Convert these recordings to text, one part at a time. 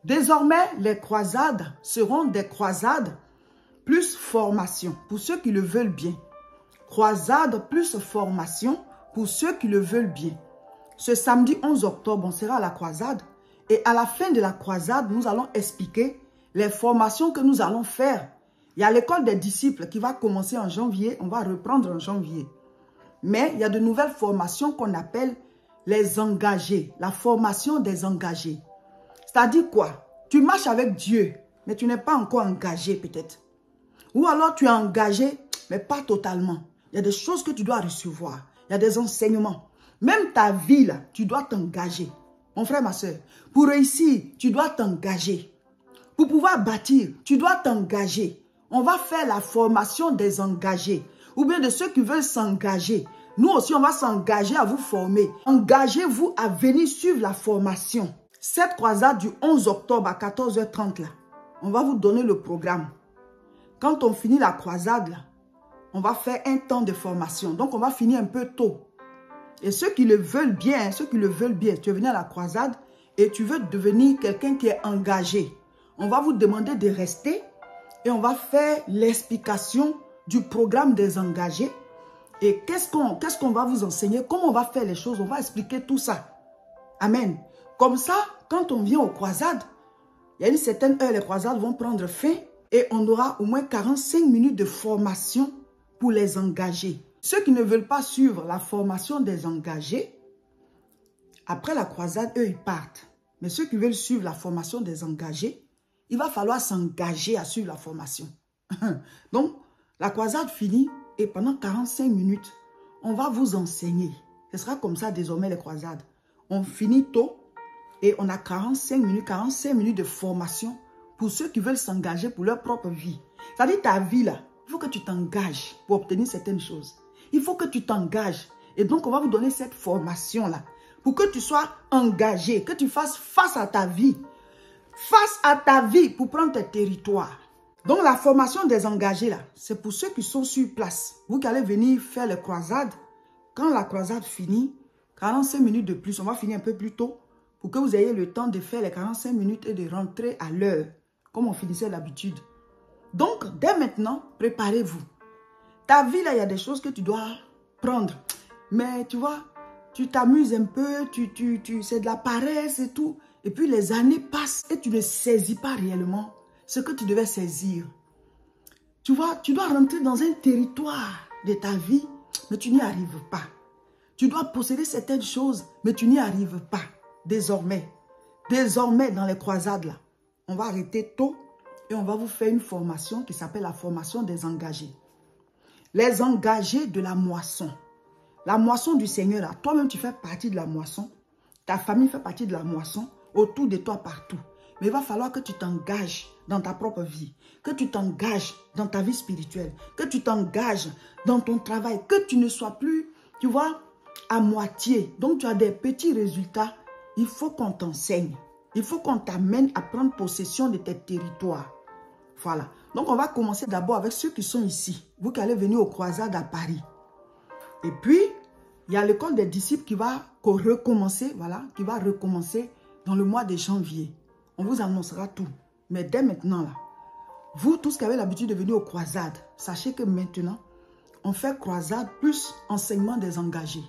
Désormais, les croisades seront des croisades plus formation pour ceux qui le veulent bien. Croisade plus formation pour ceux qui le veulent bien. Ce samedi 11 octobre, on sera à la croisade. Et à la fin de la croisade, nous allons expliquer les formations que nous allons faire. Il y a l'école des disciples qui va commencer en janvier. On va reprendre en janvier. Mais il y a de nouvelles formations qu'on appelle les engagés. La formation des engagés. C'est-à-dire quoi? Tu marches avec Dieu, mais tu n'es pas encore engagé peut-être. Ou alors tu es engagé, mais pas totalement. Il y a des choses que tu dois recevoir. Il y a des enseignements. Même ta vie, là, tu dois t'engager. Mon frère, ma soeur, pour réussir, tu dois t'engager. Pour pouvoir bâtir, tu dois t'engager. On va faire la formation des engagés. Ou bien de ceux qui veulent s'engager. Nous aussi, on va s'engager à vous former. Engagez-vous à venir suivre la formation. Cette croisade du 11 octobre à 14h30, là, on va vous donner le programme. Quand on finit la croisade, là, on va faire un temps de formation. Donc, on va finir un peu tôt. Et ceux qui le veulent bien, tu es venu à la croisade et tu veux devenir quelqu'un qui est engagé. On va vous demander de rester et on va faire l'explication du programme des engagés. Et qu'est-ce qu'on va vous enseigner? Comment on va faire les choses? On va expliquer tout ça. Amen. Comme ça, quand on vient aux croisades, il y a une certaine heure, les croisades vont prendre fin et on aura au moins 45 minutes de formation pour les engagés. Ceux qui ne veulent pas suivre la formation des engagés, après la croisade, eux, ils partent. Mais ceux qui veulent suivre la formation des engagés, il va falloir s'engager à suivre la formation. Donc, la croisade finit et pendant 45 minutes, on va vous enseigner. Ce sera comme ça désormais les croisades. On finit tôt et on a 45 minutes de formation pour ceux qui veulent s'engager pour leur propre vie. C'est-à-dire ta vie là, il faut que tu t'engages pour obtenir certaines choses. Il faut que tu t'engages. Et donc, on va vous donner cette formation-là pour que tu sois engagé, que tu fasses face à ta vie. Face à ta vie pour prendre tes territoires. Donc, la formation des engagés, là, c'est pour ceux qui sont sur place. Vous qui allez venir faire les croisades. Quand la croisade finit, 45 minutes de plus, on va finir un peu plus tôt pour que vous ayez le temps de faire les 45 minutes et de rentrer à l'heure, comme on finissait d'habitude. Donc, dès maintenant, préparez-vous. Ta vie, là, il y a des choses que tu dois prendre. Mais tu vois, tu t'amuses un peu, c'est de la paresse et tout. Et puis les années passent et tu ne saisis pas réellement ce que tu devais saisir. Tu vois, tu dois rentrer dans un territoire de ta vie, mais tu n'y arrives pas. Tu dois posséder certaines choses, mais tu n'y arrives pas. Désormais, dans les croisades, là, on va arrêter tôt et on va vous faire une formation qui s'appelle la formation des engagés. Les engagés de la moisson. La moisson du Seigneur, là, toi-même tu fais partie de la moisson. Ta famille fait partie de la moisson, autour de toi partout. Mais il va falloir que tu t'engages dans ta propre vie, que tu t'engages dans ta vie spirituelle, que tu t'engages dans ton travail, que tu ne sois plus, tu vois, à moitié. Donc tu as des petits résultats. Il faut qu'on t'enseigne. Il faut qu'on t'amène à prendre possession de tes territoires. Voilà. Donc, on va commencer d'abord avec ceux qui sont ici. Vous qui allez venir aux croisades à Paris. Et puis, il y a l'école des disciples qui va recommencer, voilà, qui va recommencer dans le mois de janvier. On vous annoncera tout. Mais dès maintenant, là, vous tous qui avez l'habitude de venir aux croisades, sachez que maintenant, on fait croisade plus enseignement des engagés.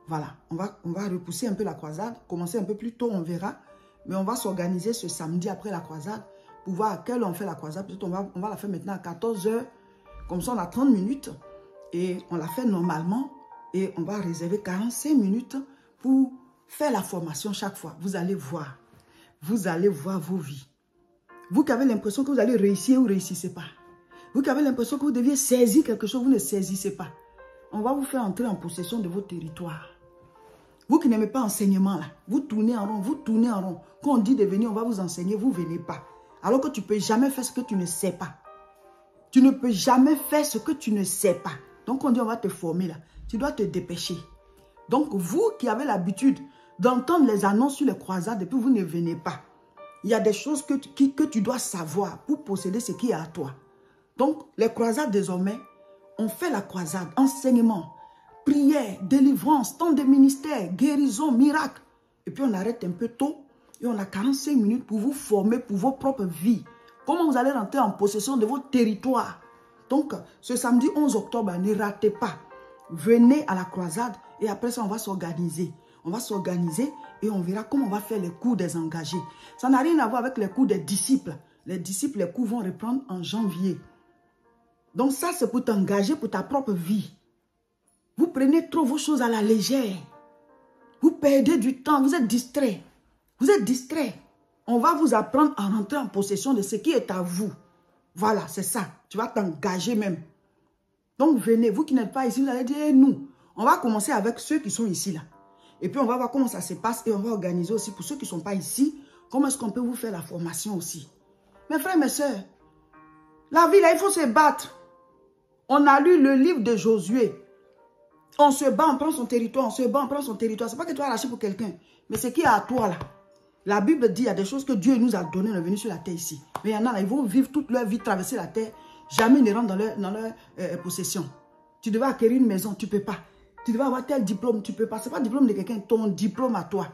Voilà, on va repousser un peu la croisade, commencer un peu plus tôt, on verra. Mais on va s'organiser ce samedi après la croisade pour voir à quelle heure on fait la croisade. Peut-être on va la faire maintenant à 14h. Comme ça, on a 30 minutes. Et on la fait normalement. Et on va réserver 45 minutes pour faire la formation chaque fois. Vous allez voir. Vous allez voir vos vies. Vous qui avez l'impression que vous allez réussir, vous ne réussissez pas. Vous qui avez l'impression que vous deviez saisir quelque chose, vous ne saisissez pas. On va vous faire entrer en possession de vos territoires. Vous qui n'aimez pas enseignement, là, vous tournez en rond, vous tournez en rond. Quand on dit de venir, on va vous enseigner, vous ne venez pas. Alors que tu ne peux jamais faire ce que tu ne sais pas. Tu ne peux jamais faire ce que tu ne sais pas. Donc on dit on va te former là. Tu dois te dépêcher. Donc vous qui avez l'habitude d'entendre les annonces sur les croisades et puis vous ne venez pas. Il y a des choses que tu dois savoir pour posséder ce qui est à toi. Donc les croisades désormais, on fait la croisade, enseignement, prière, délivrance, temps de ministère, guérison, miracle. Et puis on arrête un peu tôt Et on a 45 minutes pour vous former pour vos propres vies. Comment vous allez rentrer en possession de votre territoire. Donc, ce samedi 11 octobre, ne ratez pas. Venez à la croisade et après ça, on va s'organiser. On va s'organiser et on verra comment on va faire les cours des engagés. Ça n'a rien à voir avec les cours des disciples. Les disciples, les cours vont reprendre en janvier. Donc ça, c'est pour t'engager pour ta propre vie. Vous prenez trop vos choses à la légère. Vous perdez du temps, vous êtes distrait. Vous êtes distrait. On va vous apprendre à rentrer en possession de ce qui est à vous. Voilà, c'est ça. Tu vas t'engager même. Donc venez, vous qui n'êtes pas ici, vous allez dire, nous, on va commencer avec ceux qui sont ici là. Et puis on va voir comment ça se passe et on va organiser aussi pour ceux qui ne sont pas ici, comment est-ce qu'on peut vous faire la formation aussi. Mes frères, mes soeurs, la vie là, il faut se battre. On a lu le livre de Josué. On se bat, on prend son territoire, on se bat, on prend son territoire. Ce n'est pas que tu vas lâcher pour quelqu'un, mais ce qui est à toi là. La Bible dit, il y a des choses que Dieu nous a données, on est venu sur la terre ici. Mais il y en a là, ils vont vivre toute leur vie, traverser la terre, jamais ne rentrent dans leur possession. Tu devais acquérir une maison, tu ne peux pas. Tu devais avoir tel diplôme, tu ne peux pas. Ce n'est pas le diplôme de quelqu'un, ton diplôme à toi.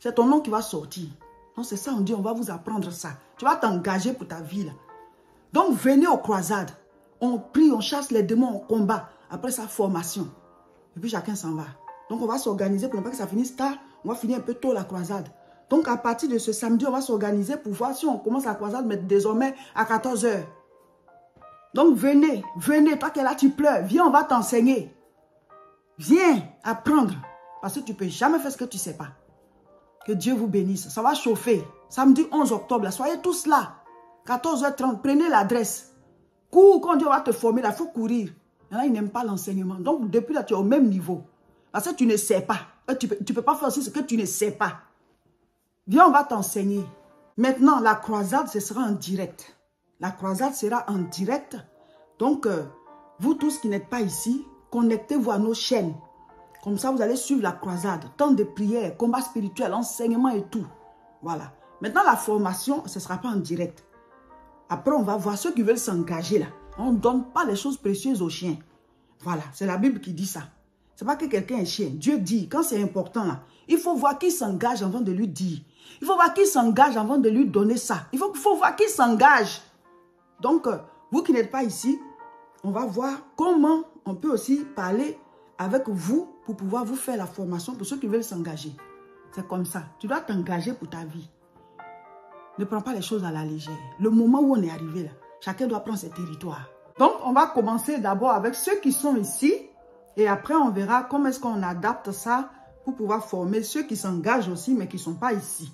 C'est ton nom qui va sortir. Donc c'est ça, on dit, on va vous apprendre ça. Tu vas t'engager pour ta vie là. Donc venez aux croisades. On prie, on chasse les démons, on combat. Après sa formation. Et puis chacun s'en va. Donc on va s'organiser pour ne pas que ça finisse tard. On va finir un peu tôt la croisade. Donc à partir de ce samedi, on va s'organiser pour voir si on commence la croisade, mais désormais à 14 h. Donc venez, venez, toi qui es là, tu pleures. Viens, on va t'enseigner. Viens apprendre. Parce que tu ne peux jamais faire ce que tu ne sais pas. Que Dieu vous bénisse. Ça va chauffer. Samedi 11 octobre, là, soyez tous là. 14 h 30, prenez l'adresse. Cours, quand Dieu va te former, là, il faut courir. Il y en a, ils n'aiment pas l'enseignement. Donc, depuis là, tu es au même niveau. Parce que tu ne sais pas. Tu ne peux pas faire aussi ce que tu ne sais pas. Viens, on va t'enseigner. Maintenant, la croisade, ce sera en direct. La croisade sera en direct. Donc, vous tous qui n'êtes pas ici, connectez-vous à nos chaînes. Comme ça, vous allez suivre la croisade. Temps de prière, combat spirituel, enseignement et tout. Voilà. Maintenant, la formation, ce ne sera pas en direct. Après, on va voir ceux qui veulent s'engager là. On ne donne pas les choses précieuses aux chiens. Voilà, c'est la Bible qui dit ça. Ce n'est pas que quelqu'un est chien. Dieu dit, quand c'est important là, il faut voir qui s'engage avant de lui dire. Il faut voir qui s'engage avant de lui donner ça. Il faut voir qui s'engage. Donc, vous qui n'êtes pas ici, on va voir comment on peut aussi parler avec vous pour pouvoir vous faire la formation pour ceux qui veulent s'engager. C'est comme ça. Tu dois t'engager pour ta vie. Ne prends pas les choses à la légère. Le moment où on est arrivé là, chacun doit prendre ses territoires. Donc, on va commencer d'abord avec ceux qui sont ici. Et après, on verra comment est-ce qu'on adapte ça pour pouvoir former ceux qui s'engagent aussi, mais qui ne sont pas ici.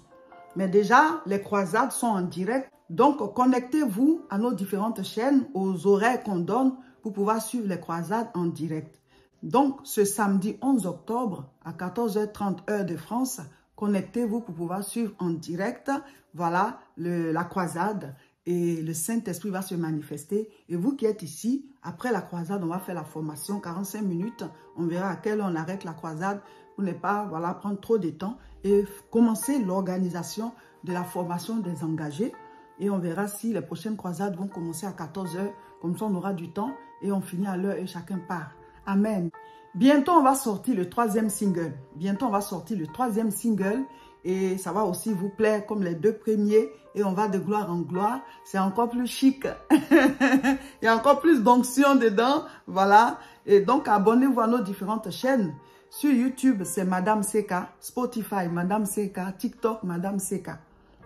Mais déjà, les croisades sont en direct. Donc, connectez-vous à nos différentes chaînes, aux horaires qu'on donne pour pouvoir suivre les croisades en direct. Donc, ce samedi 11 octobre à 14 h 30 heure de France, connectez-vous pour pouvoir suivre en direct, voilà, la croisade. Et le Saint-Esprit va se manifester. Et vous qui êtes ici, après la croisade, on va faire la formation, 45 minutes. On verra à quelle heure on arrête la croisade pour ne pas voilà, prendre trop de temps. Et commencer l'organisation de la formation des engagés. Et on verra si les prochaines croisades vont commencer à 14 h. Comme ça, on aura du temps et on finit à l'heure et chacun part. Amen. Bientôt, on va sortir le 3e single. Bientôt, on va sortir le 3e single. Et ça va aussi vous plaire comme les 2 premiers. Et on va de gloire en gloire. C'est encore plus chic. Il y a encore plus d'onction dedans. Voilà. Et donc, abonnez-vous à nos différentes chaînes. Sur YouTube, c'est Madame Seka. Spotify, Madame Seka. TikTok, Madame Seka.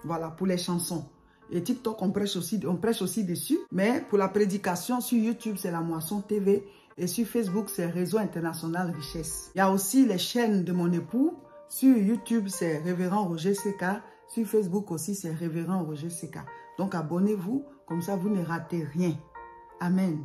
Voilà, pour les chansons. Et TikTok, on prêche aussi dessus. Mais pour la prédication, sur YouTube, c'est La Moisson TV. Et sur Facebook, c'est Réseau International Richesse. Il y a aussi les chaînes de mon époux. Sur YouTube, c'est Révérend Roger Seka. Sur Facebook aussi, c'est Révérend Roger Seka. Donc, abonnez-vous. Comme ça, vous ne ratez rien. Amen.